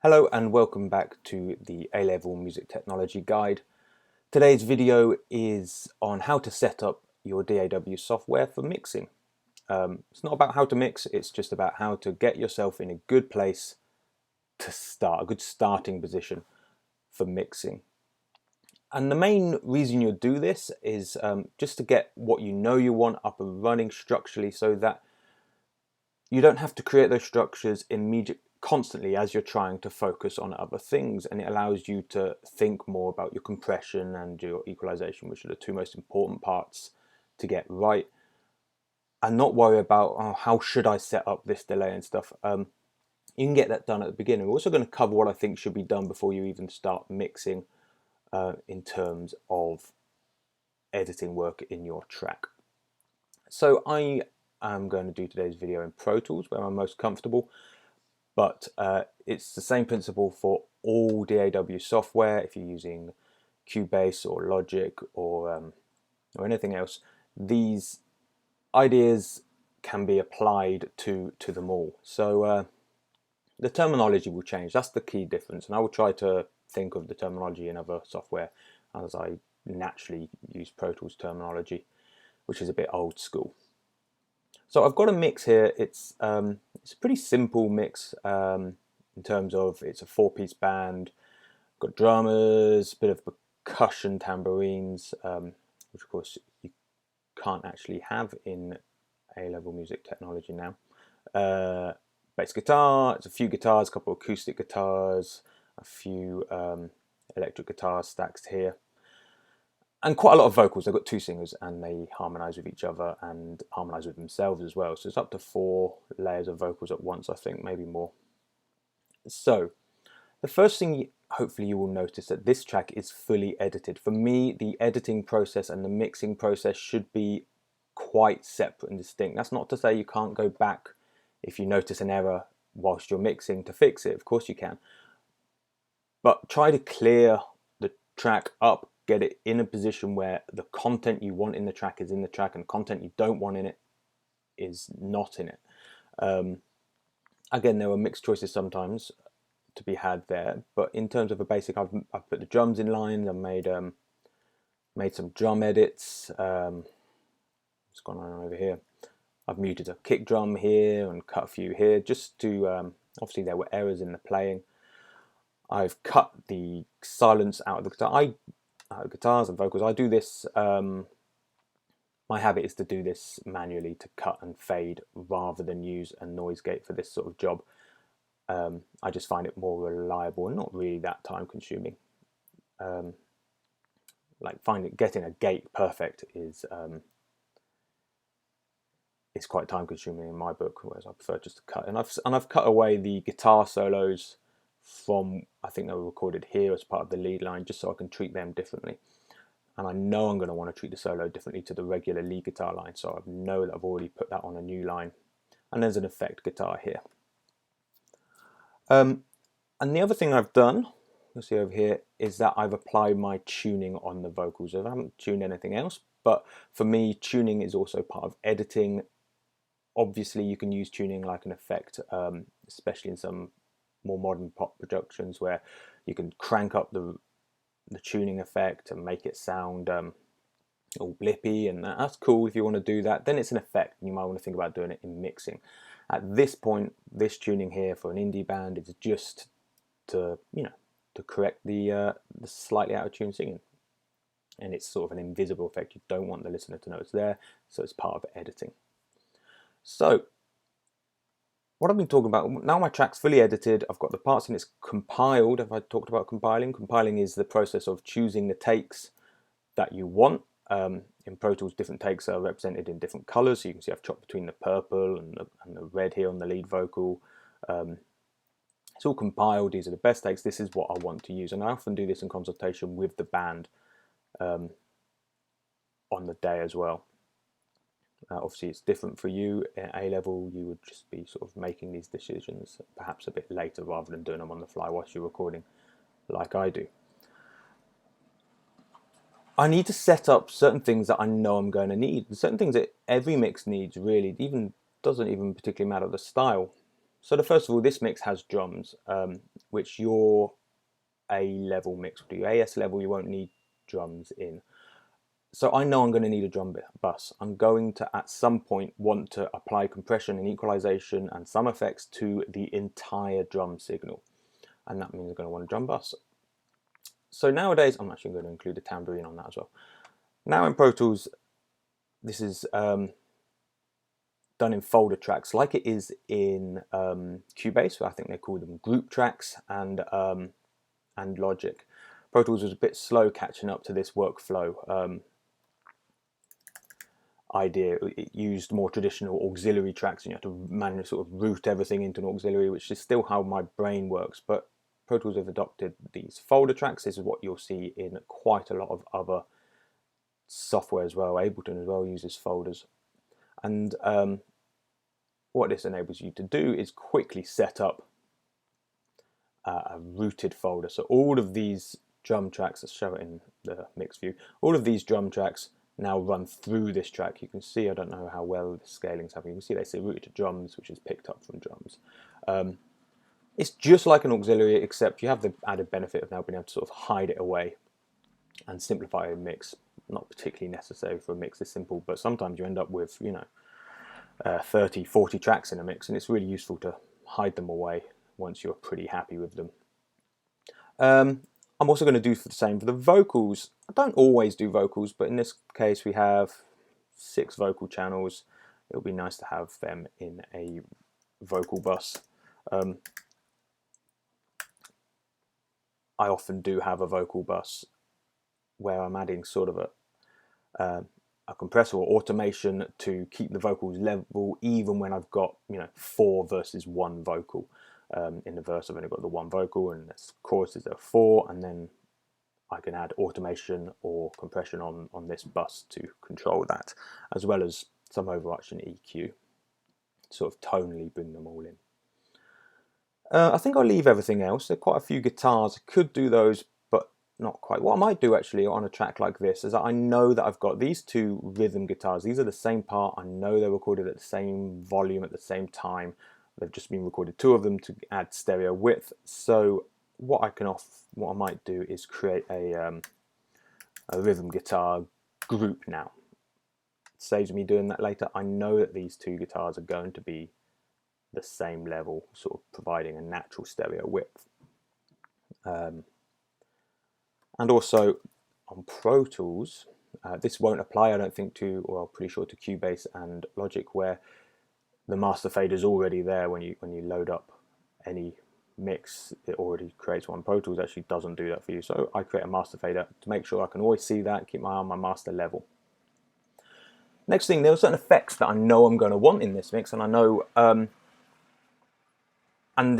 Hello and welcome back to the A-Level Music Technology Guide. Today's video is on how to set up your DAW software for mixing. It's not about how to mix, it's just about how to get yourself in a good place to start, a good starting position for mixing. And the main reason you do this is just to get what you know you want up and running structurally so that you don't have to create those structures constantly as you're trying to focus on other things, and it allows you to think more about your compression and your equalization, which are the two most important parts to get right, and not worry about how should I set up this delay and stuff. You can get that done at the beginning. We're also going to cover what I think should be done before you even start mixing in terms of editing work in your track. So I am going to do today's video in Pro Tools, where I'm most comfortable. But it's the same principle for all DAW software. If you're using Cubase or Logic or anything else, these ideas can be applied to them all. So the terminology will change. That's the key difference. And I will try to think of the terminology in other software as I naturally use Pro Tools terminology, which is a bit old school. So I've got a mix here. It's a pretty simple mix in terms of it's a 4-piece band. Got drummers, a bit of percussion, tambourines, which of course you can't actually have in A-level music technology now. Bass guitar, it's a few guitars, a couple of acoustic guitars, a few electric guitars stacked here. And quite a lot of vocals. They've got two singers and they harmonise with each other and harmonise with themselves as well. So it's up to 4 layers of vocals at once, I think, maybe more. So the first thing hopefully you will notice that this track is fully edited. For me, the editing process and the mixing process should be quite separate and distinct. That's not to say you can't go back if you notice an error whilst you're mixing to fix it. Of course you can. But try to clear the track up, get it in a position where the content you want in the track is in the track and content you don't want in it is not in it. Again, there are mixed choices sometimes to be had there, but in terms of a basic, I've put the drums in line. I've made some drum edits. What's going on over here? I've muted a kick drum here and cut a few here just to obviously there were errors in the playing. I've cut the silence out of the guitar. Guitars and vocals. I do this, my habit is to do this manually, to cut and fade rather than use a noise gate for this sort of job. I just find it more reliable and not really that time consuming. Like getting a gate perfect is quite time consuming in my book, whereas I prefer just to cut. And I've cut away the guitar solos from, I think they were recorded here as part of the lead line, just so I can treat them differently. And I know I'm going to want to treat the solo differently to the regular lead guitar line, so I know that I've already put that on a new line. And there's an effect guitar here. And the other thing I've done, you'll see over here, is that I've applied my tuning on the vocals. I haven't tuned anything else, but for me, tuning is also part of editing. Obviously, you can use tuning like an effect, especially in some more modern pop productions where you can crank up the tuning effect and make it sound all blippy, and that's cool if you want to do that. Then it's an effect and you might want to think about doing it in mixing. At this point, this tuning here for an indie band is just to, to correct the slightly out of tune singing, and it's sort of an invisible effect. You don't want the listener to know it's there, so it's part of editing. So what I've been talking about, now my track's fully edited, I've got the parts and it's compiled. Have I talked about compiling? Compiling is the process of choosing the takes that you want. In Pro Tools, different takes are represented in different colours. So you can see I've chopped between the purple and the red here on the lead vocal. It's all compiled. These are the best takes. This is what I want to use. And I often do this in consultation with the band on the day as well. Obviously, it's different for you. At A-level, you would just be sort of making these decisions perhaps a bit later rather than doing them on the fly whilst you're recording like I do. I need to set up certain things that I know I'm going to need. Certain things that every mix needs, really. It doesn't even particularly matter the style. So first of all, this mix has drums, which your A level mix will do. AS level, you won't need drums in. So I know I'm going to need a drum bus. I'm going to, at some point, want to apply compression and equalization and some effects to the entire drum signal. And that means I'm going to want a drum bus. So nowadays, I'm actually going to include a tambourine on that as well. Now in Pro Tools, this is done in folder tracks, like it is in Cubase. So I think they call them group tracks, and Logic. Pro Tools was a bit slow catching up to this workflow idea. It used more traditional auxiliary tracks, and you have to manually sort of route everything into an auxiliary, which is still how my brain works. But Pro Tools have adopted these folder tracks. This is what you'll see in quite a lot of other software as well. Ableton as well uses folders. And what this enables you to do is quickly set up a routed folder. So all of these drum tracks, let's show it in the mix view, all of these drum tracks now run through this track. You can see, I don't know how well the scaling's happening, you can see they say routed to drums, which is picked up from drums. It's just like an auxiliary, except you have the added benefit of now being able to sort of hide it away and simplify a mix. Not particularly necessary for a mix this simple, but sometimes you end up with, you know, 30, 40 tracks in a mix, and it's really useful to hide them away once you're pretty happy with them. I'm also going to do the same for the vocals. I don't always do vocals, but in this case we have 6 vocal channels. It would be nice to have them in a vocal bus. I often do have a vocal bus where I'm adding sort of a compressor or automation to keep the vocals level, even when I've got, you know, 4 versus 1 vocal. In the verse I've only got the 1 vocal, and the choruses there are 4, and then I can add automation or compression on this bus to control that, as well as some overarching EQ, sort of tonally bring them all in. I think I'll leave everything else. There are quite a few guitars. I could do those, but not quite. What I might do actually on a track like this is that I know that I've got these 2 rhythm guitars. These are the same part. I know they're recorded at the same volume at the same time. They've just been recorded, 2 of them, to add stereo width. So what I might do is create a rhythm guitar group now. It saves me doing that later. I know that these 2 guitars are going to be the same level, sort of providing a natural stereo width. And also on Pro Tools, this won't apply, I don't think, to, or I'm pretty sure, to Cubase and Logic, where the master fader is already there. When you load up any mix, it already creates one. Pro Tools actually doesn't do that for you, so I create a master fader to make sure I can always see that, keep my eye on my master level. Next thing, there are certain effects that I know I'm going to want in this mix, and I know, and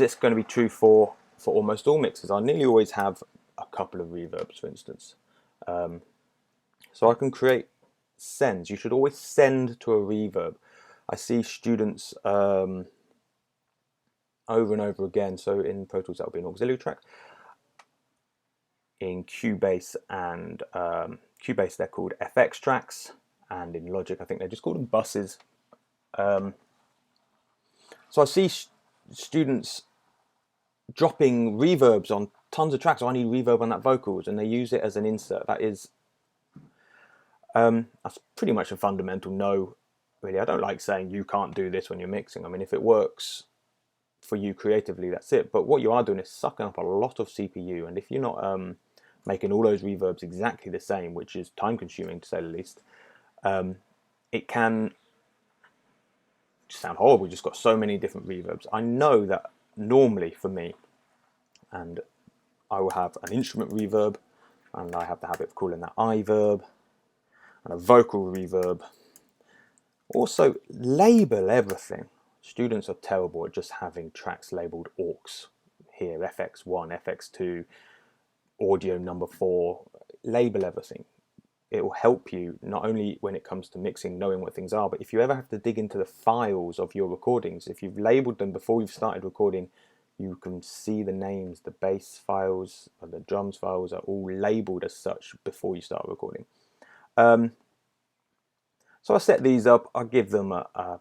it's going to be true for almost all mixes. I nearly always have a couple of reverbs, for instance. So I can create sends. You should always send to a reverb. I see students over and over again. So in Pro Tools, that will be an auxiliary track. In Cubase and Cubase, they're called FX tracks, and in Logic, I think they're just called them buses. So I see students dropping reverbs on tons of tracks. Oh, I need reverb on that vocals, and they use it as an insert. That is, that's pretty much a fundamental no. Really, I don't like saying you can't do this when you're mixing. I mean, if it works for you creatively, that's it. But what you are doing is sucking up a lot of CPU, and if you're not making all those reverbs exactly the same, which is time-consuming to say the least, it can sound horrible. You've just got so many different reverbs. I know that normally for me, and I will have an instrument reverb, and I have the habit of calling that iVerb, and a vocal reverb. Also, label everything. Students are terrible at just having tracks labeled aux. Here, FX1, FX2, audio number 4. Label everything. It will help you not only when it comes to mixing, knowing what things are, but if you ever have to dig into the files of your recordings, if you've labeled them before you've started recording, you can see the names. The bass files and the drums files are all labeled as such before you start recording. So I set these up. I give them a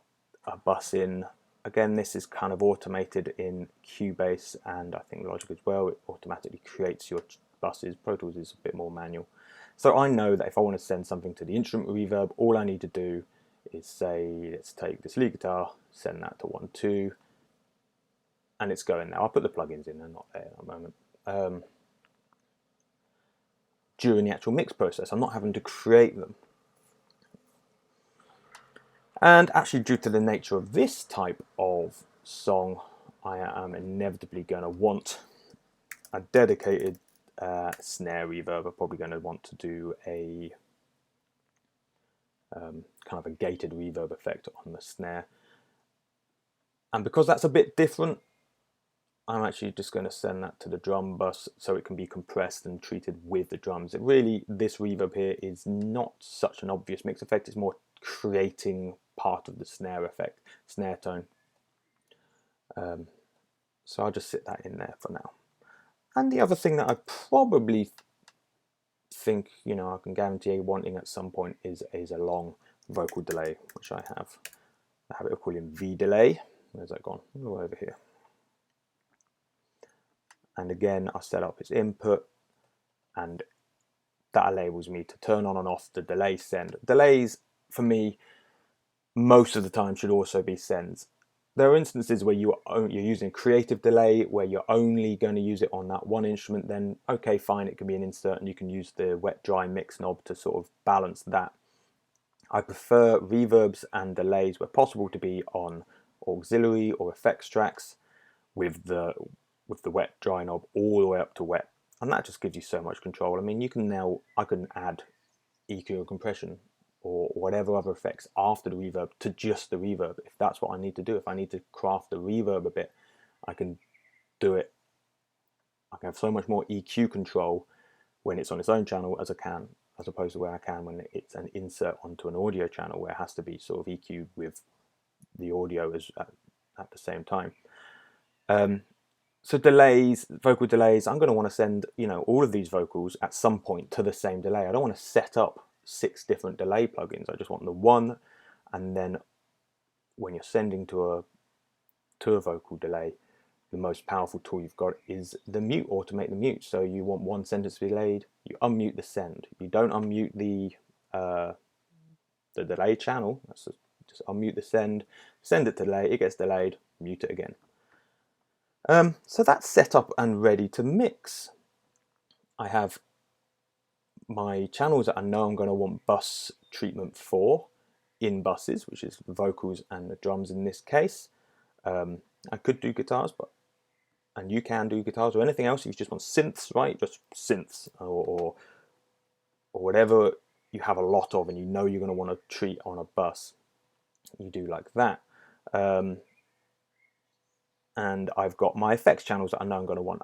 bus in Again, this is kind of automated in Cubase and I think Logic as well. It automatically creates your buses. Pro Tools is a bit more manual. So I know that if I want to send something to the instrument reverb, all I need to do is say, let's take this lead guitar, send that to 1, 2, and it's going now. I'll put the plugins in, they're not there at the moment. During the actual mix process, I'm not having to create them. And actually, due to the nature of this type of song, I am inevitably going to want a dedicated snare reverb. I'm probably going to want to do a kind of a gated reverb effect on the snare. And because that's a bit different, I'm actually just going to send that to the drum bus so it can be compressed and treated with the drums. This reverb here is not such an obvious mix effect. It's more creating part of the snare effect, snare tone. So I'll just sit that in there for now. And the other thing that I probably think, I can guarantee wanting at some point is a long vocal delay, which I have the habit of calling V delay. Where's that gone? Oh, over here. And again, I set up its input, and that enables me to turn on and off the delay send. Delays, for me, most of the time should also be sends. There are instances where you're using creative delay, where you're only going to use it on that one instrument, then okay, fine, it can be an insert and you can use the wet-dry mix knob to sort of balance that. I prefer reverbs and delays where possible to be on auxiliary or effects tracks with the wet-dry knob all the way up to wet. And that just gives you so much control. I mean, I can add EQ and compression or whatever other effects after the reverb to just the reverb if that's what I need to do. If I need to craft the reverb a bit, I can do it. I can have so much more EQ control when it's on its own channel as opposed to where I can when it's an insert onto an audio channel where it has to be sort of EQ'd with the audio at the same time. So delays, vocal delays, I'm going to want to send, all of these vocals at some point to the same delay. I don't want to set up 6 different delay plugins. I just want the one, and then when you're sending to a vocal delay, the most powerful tool you've got is the mute, automate the mute. So you want one sentence to be delayed, you unmute the send. You don't unmute the delay channel. That's just unmute the send it to delay, it gets delayed, mute it again. So that's set up and ready to mix. I have my channels that I know I'm going to want bus treatment for in buses, which is the vocals and the drums in this case. I could do guitars, and you can do guitars or anything else if you just want synths, right? Just synths or whatever you have a lot of and you're going to want to treat on a bus. You do like that. And I've got my effects channels that I know I'm going to want.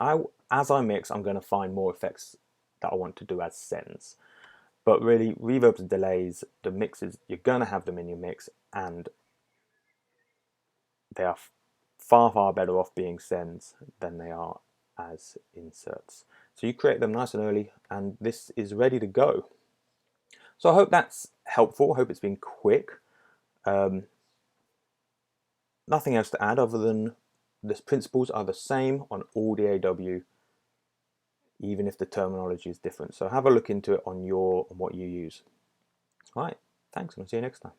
As I mix, I'm going to find more effects that I want to do as sends. But really, reverbs and delays, the mixes, you're going to have them in your mix, and they are far, far better off being sends than they are as inserts. So you create them nice and early, and this is ready to go. So I hope that's helpful. I hope it's been quick. Nothing else to add other than the principles are the same on all DAW, even if the terminology is different. So have a look into it on what you use. All right, thanks, and I'll see you next time.